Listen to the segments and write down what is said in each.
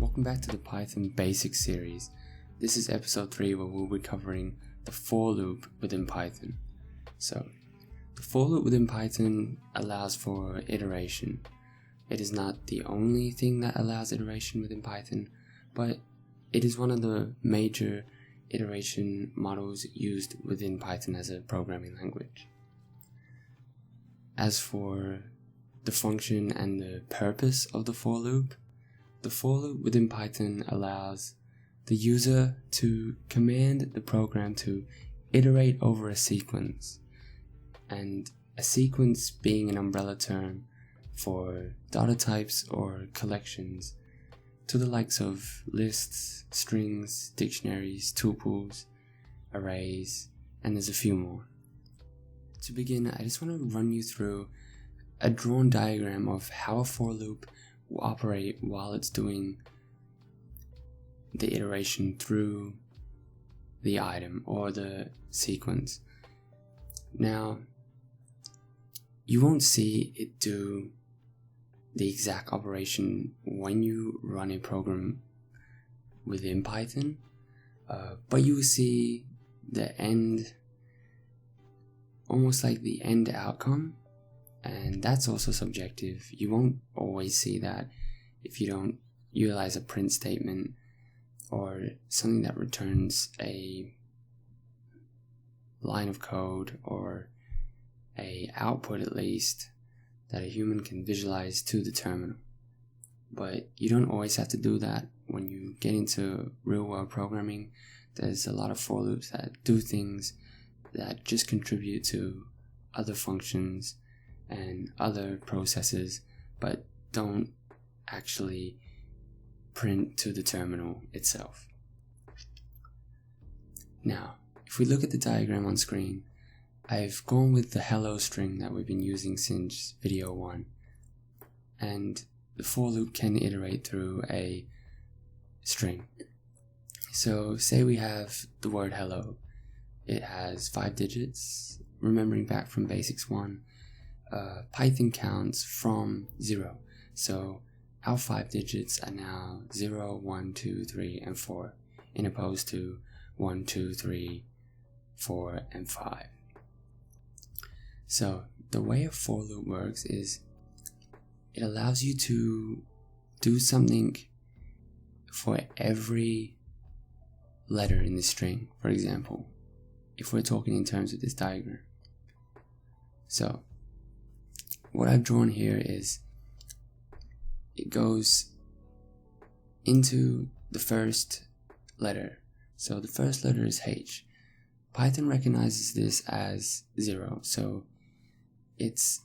Welcome back to the Python Basics series. This is episode 3 where we'll be covering the for loop within Python. So, the for loop within Python allows for iteration. It is not the only thing that allows iteration within Python, but it is one of the major iteration models used within Python as a programming language. As for the function and the purpose of the for loop within Python allows the user to command the program to iterate over a sequence, and a sequence being an umbrella term for data types or collections to the likes of lists, strings, dictionaries, tuples, arrays, and there's a few more. To begin, I just want to run you through a drawn diagram of how a for loop will operate while it's doing the iteration through the item or the sequence. Now, you won't see it do the exact operation when you run a program within Python, but you will see the end, almost like the end outcome, and that's also subjective. You won't always see that if you don't utilize a print statement or something that returns a line of code or a output at least that a human can visualize to the terminal. But you don't always have to do that. When you get into real world programming, there's a lot of for loops that do things that just contribute to other functions and other processes, but don't actually print to the terminal itself. Now, if we look at the diagram on screen, I've gone with the hello string that we've been using since video 1, and the for loop can iterate through a string. So say we have the word hello. It has 5 digits. Remembering back from basics 1, Python counts from 0. So our 5 digits are now 0, 1, 2, 3, and 4, in opposed to 1, 2, 3, 4, and 5. So the way a for loop works is it allows you to do something for every letter in the string. For example, if we're talking in terms of this diagram. So what I've drawn here is it goes into the first letter. So the first letter is H. Python recognizes this as 0, so it's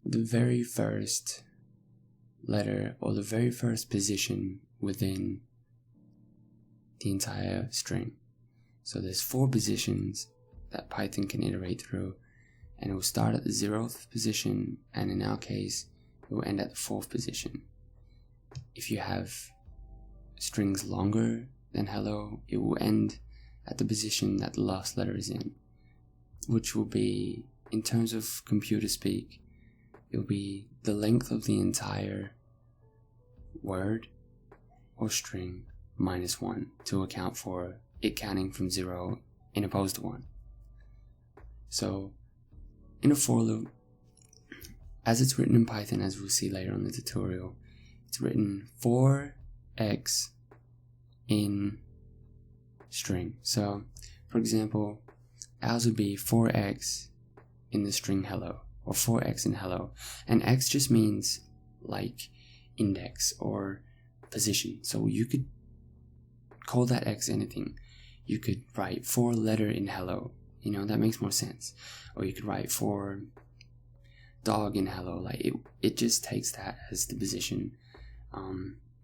the very first letter or the very first position within the entire string. So there's 4 positions that Python can iterate through, and it will start at the 0th position, and in our case it will end at the 4th position. If you have strings longer than hello, it will end at the position that the last letter is in, which will be, in terms of computer speak, it will be the length of the entire word or string minus 1 to account for it counting from 0 in opposed to 1. So in a for loop, as it's written in Python, as we'll see later on in the tutorial, it's written for x in string. So for example, ours would be for x in the string hello, or for x in hello, and x just means like index or position. So you could call that x anything. You could write for letter in hello, that makes more sense. Or you could write for dog in hello, like it just takes that as the position.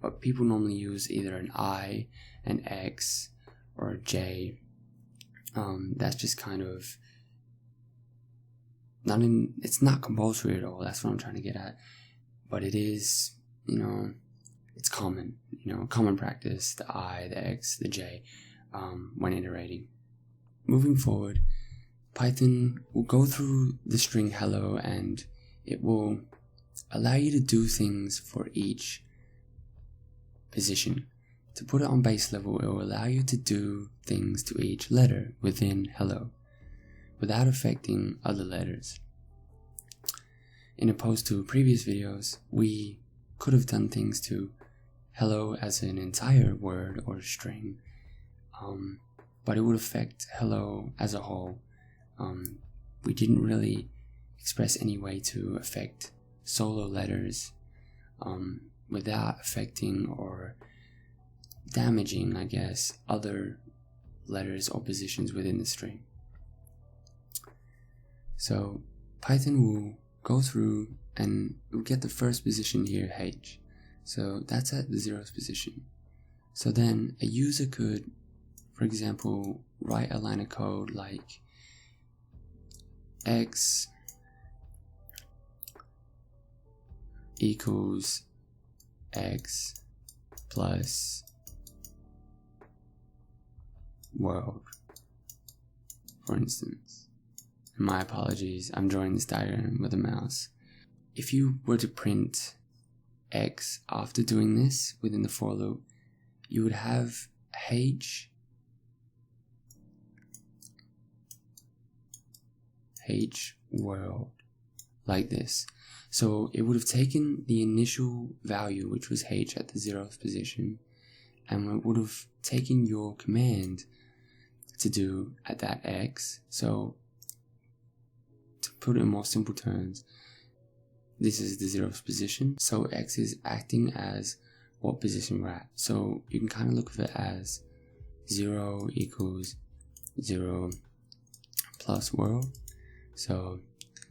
But people normally use either an I, an X, or a J. That's just kind of it's not compulsory at all. That's what I'm trying to get at. But it is, it's common, common practice, the I, the X, the J, when iterating. Moving forward, Python will go through the string hello, and it will allow you to do things for each position. To put it on base level, it will allow you to do things to each letter within hello without affecting other letters. In opposed to previous videos, we could have done things to hello as an entire word or string, but it would affect hello as a whole. We didn't really express any way to affect solo letters without affecting or damaging, I guess, other letters or positions within the string. So Python will go through and we'll get the first position here, H. So that's at the 0th position. So then a user could, for example, write a line of code like X equals X plus world, for instance. My apologies, I'm drawing this diagram with a mouse. If you were to print X after doing this within the for loop, you would have H world like this. So it would have taken the initial value, which was H at the 0th position, and it would have taken your command to do at that X. So to put it in more simple terms, this is the 0th position, so X is acting as what position we're at. So you can kind of look at it as 0 equals 0 plus world. So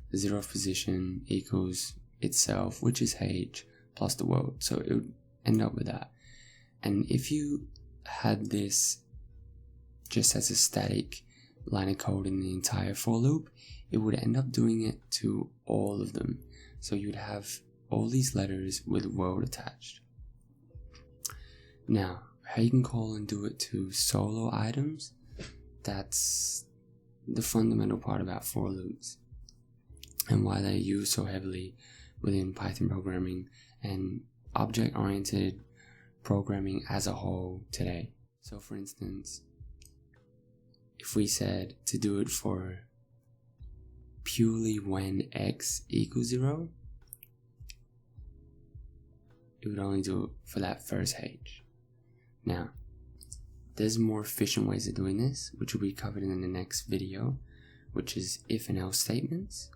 the 0th position equals itself, which is H, plus the world. So it would end up with that. And if you had this just as a static line of code in the entire for loop, it would end up doing it to all of them. So you'd have all these letters with world attached. Now, how you can call and do it to solo items, that's the fundamental part about for loops and why they're used so heavily within Python programming and object-oriented programming as a whole today. So for instance, if we said to do it for purely when X equals 0, it would only do it for that first H. Now, there's more efficient ways of doing this, which will be covered in the next video, which is if and else statements.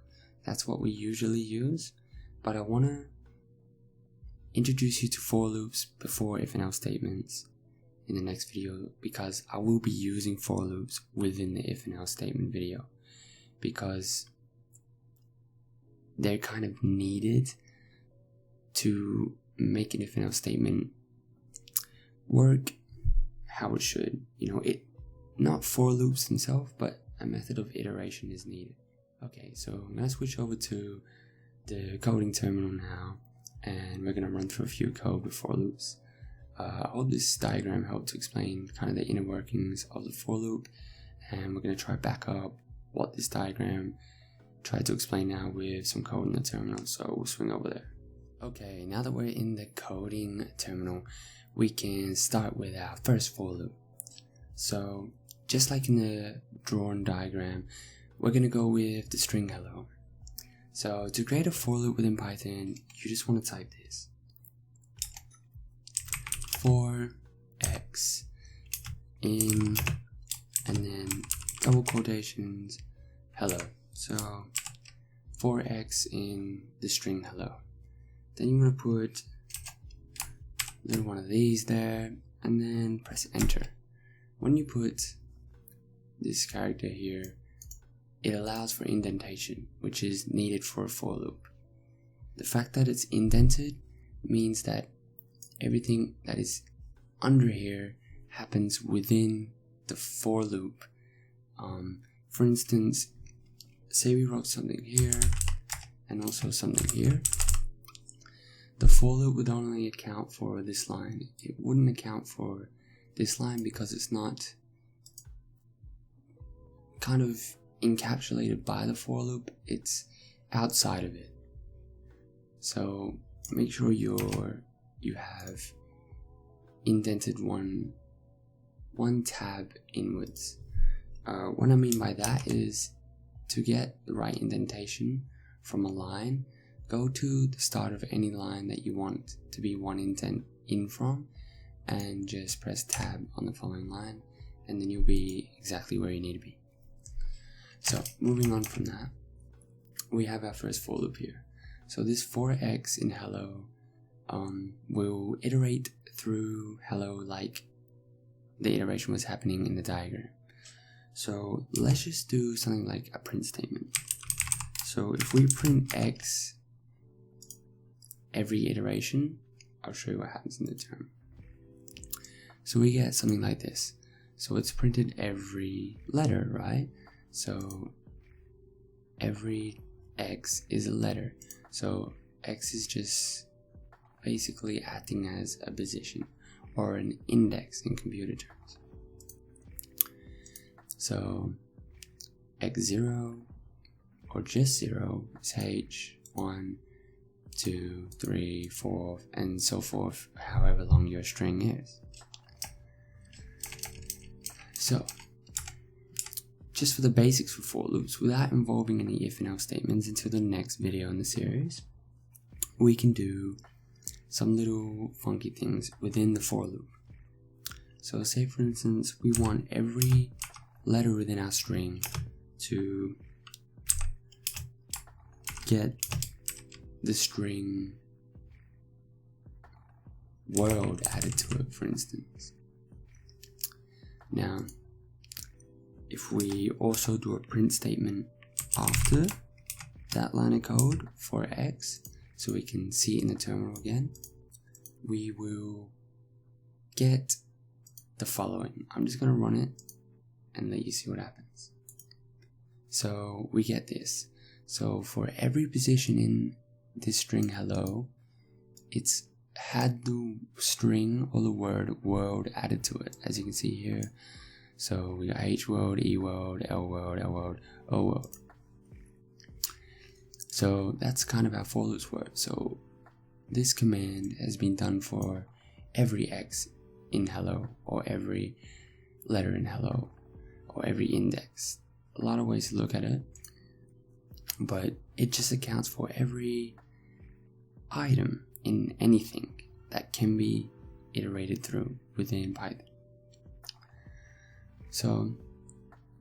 That's what we usually use, but I want to introduce you to for loops before if and else statements in the next video, because I will be using for loops within the if and else statement video, because they're kind of needed to make an if and else statement work how it should. Not for loops themselves, but a method of iteration is needed. Okay, so I'm going to switch over to the coding terminal now, and we're going to run through a few code with for loops. I hope this diagram helped to explain kind of the inner workings of the for loop, and we're going to try back up what this diagram tried to explain now with some code in the terminal, so we'll swing over there. Okay, now that we're in the coding terminal, we can start with our first for loop. So just like in the drawn diagram, we're going to go with the string hello. So to create a for loop within Python, you just want to type this: for x in, and then double quotations, hello. So for x in the string hello. Then you want to put a little one of these there, and then press enter. When you put this character here, it allows for indentation, which is needed for a for loop. The fact that it's indented means that everything that is under here happens within the for loop. For instance, say we wrote something here and also something here. The for loop would only account for this line. It wouldn't account for this line because it's not kind of encapsulated by the for loop, it's outside of it. So make sure you have indented one tab inwards. What I mean by that is, to get the right indentation from a line, go to the start of any line that you want to be one indent in from, and just press tab on the following line, and then you'll be exactly where you need to be. So moving on from that, we have our first for loop here. So this for x in hello will iterate through hello like the iteration was happening in the diagram. So let's just do something like a print statement. So if we print x every iteration, I'll show you what happens in the term. So we get something like this. So it's printed every letter, right? So every x is a letter. So x is just basically acting as a position or an index in computer terms. So x0 or just 0 is h, 1, 2, 3, 4, and so forth, however long your string is. So just for the basics for for loops, without involving any if and else statements until the next video in the series, we can do some little funky things within the for loop. So say for instance, we want every letter within our string to get the string world added to it, for instance. Now, if we also do a print statement after that line of code for x, so we can see it in the terminal again, we will get the following. I'm just going to run it and let you see what happens. So we get this. So for every position in this string hello, it's had the string or the word world added to it, as you can see here. So we got H world, E world, L world, L world, O world. So that's kind of how for loops work. So this command has been done for every X in hello, or every letter in hello, or every index. A lot of ways to look at it, but it just accounts for every item in anything that can be iterated through within Python. So,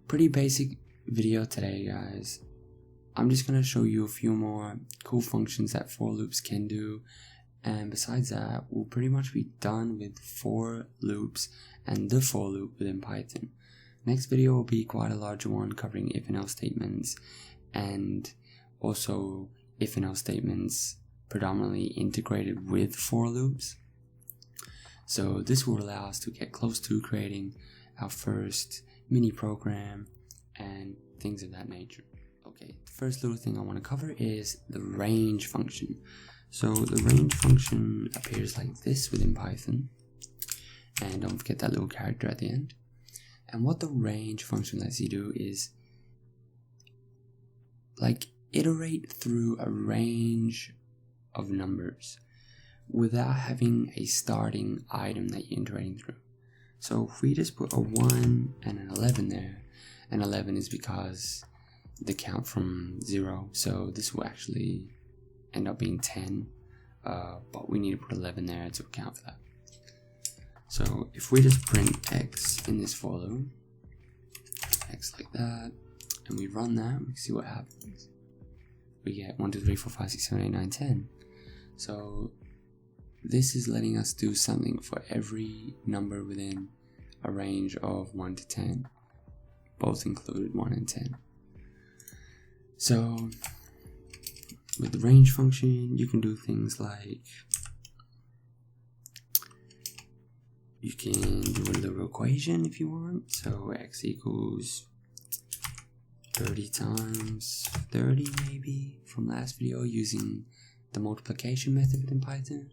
pretty basic video today, guys. I'm just going to show you a few more cool functions that for loops can do, and besides that, we'll pretty much be done with for loops and the for loop within Python. Next video will be quite a larger one, covering if and else statements, and also if and else statements predominantly integrated with for loops. So this will allow us to get close to creating our first mini program and things of that nature. Okay, the first little thing I want to cover is the range function. So the range function appears like this within Python, and don't forget that little character at the end. And what the range function lets you do is like iterate through a range of numbers without having a starting item that you're iterating through. So if we just put a 1 and an 11 there, and 11 is because the count from 0, so this will actually end up being 10, but we need to put 11 there to account for that. So if we just print x in this for loop, x like that, and we run that, we can see what happens. We get 1, 2, 3, 4, 5, 6, 7, 8, 9, 10. So this is letting us do something for every number within a range of 1 to 10, both included 1 and 10. So with the range function, you can do things like you can do a little equation if you want. So x equals 30 times 30 maybe from last video, using the multiplication method in Python.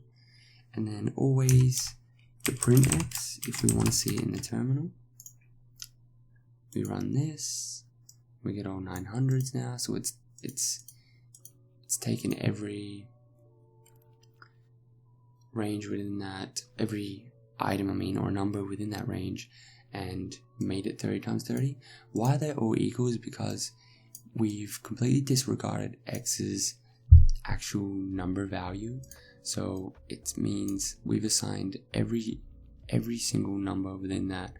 And then always the print x if we want to see it in the terminal. We run this, we get all 900s now, so it's taken every range within that, every item, or number within that range and made it 30 times 30. Why they're all equal is because we've completely disregarded x's actual number value. So it means we've assigned every single number within that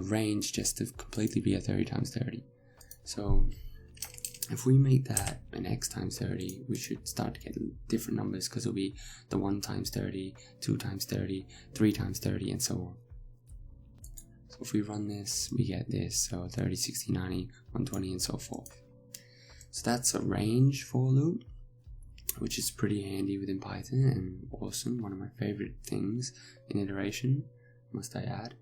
range just to completely be a 30 times 30. So if we make that an x times 30, we should start to get different numbers, because it'll be the 1 times 30, 2 times 30, 3 times 30, and so on. So if we run this, we get this, so 30, 60, 90, 120, and so forth. So that's a range for loop, which is pretty handy within Python and awesome. One of my favorite things in iteration, must I add.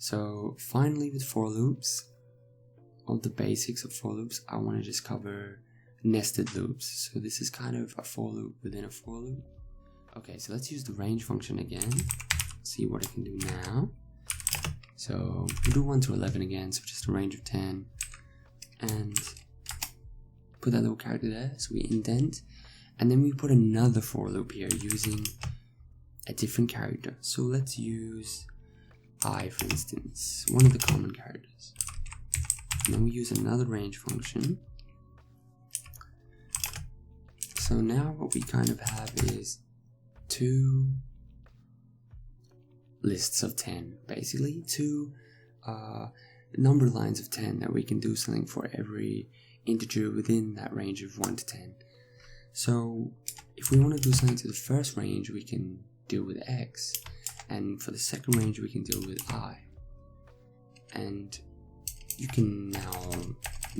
So finally, with for loops, all the basics of for loops, I want to just cover nested loops. So this is kind of a for loop within a for loop. Okay, so let's use the range function again. See what it can do now. So we'll do 1 to 11 again, so just a range of 10. And put that little character there, so we indent. And then we put another for loop here using a different character. So let's use I, for instance, one of the common characters. And then we use another range function. So now what we kind of have is 2 lists of 10, basically 2 number lines of 10 that we can do something for every integer within that range of 1 to 10. So if we want to do something to the first range, we can deal with x, and for the second range we can deal with I. And you can now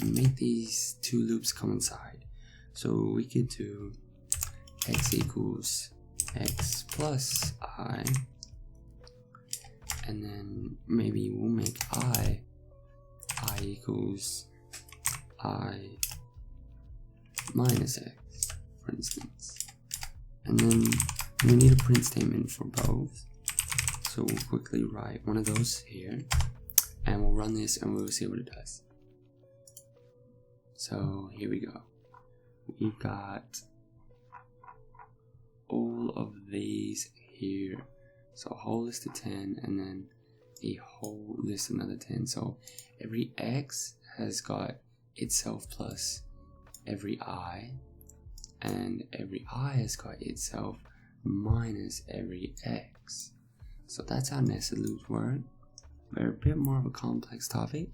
make these 2 loops coincide. So we could do x equals x plus I, and then maybe we'll make I equals I minus x, for instance. And then we need a print statement for both. So we'll quickly write one of those here, and we'll run this and we'll see what it does. So here we go. We've got all of these here. So a whole list of 10, and then a whole list of another 10. So every x has got itself plus every I, and every I has got itself minus every x. So that's how nested loops work. They're a bit more of a complex topic,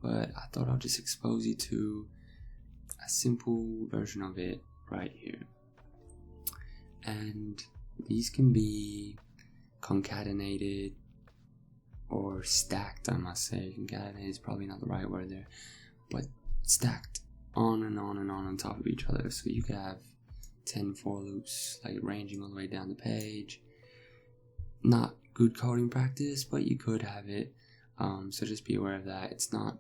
but I thought I'll just expose you to a simple version of it right here. And these can be concatenated or stacked, I must say. Concatenated is probably not the right word there, but stacked on and on and on top of each other. So you could have 10 for loops, like ranging all the way down the page. Not good coding practice, but you could have it. So just be aware of that. It's not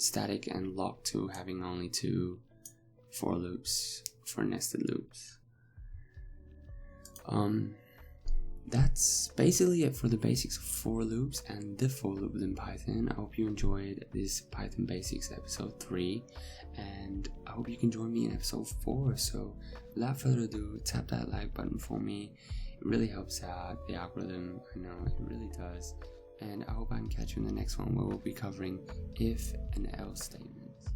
static and locked to having only 2 for loops for nested loops. That's basically it for the basics of for loops and the for loop within Python. I hope you enjoyed this Python Basics episode 3, and I hope you can join me in episode 4. So without further ado, tap that like button for me. It really helps out the algorithm. I know it really does. And I hope I can catch you in the next one, where we'll be covering if and else statements.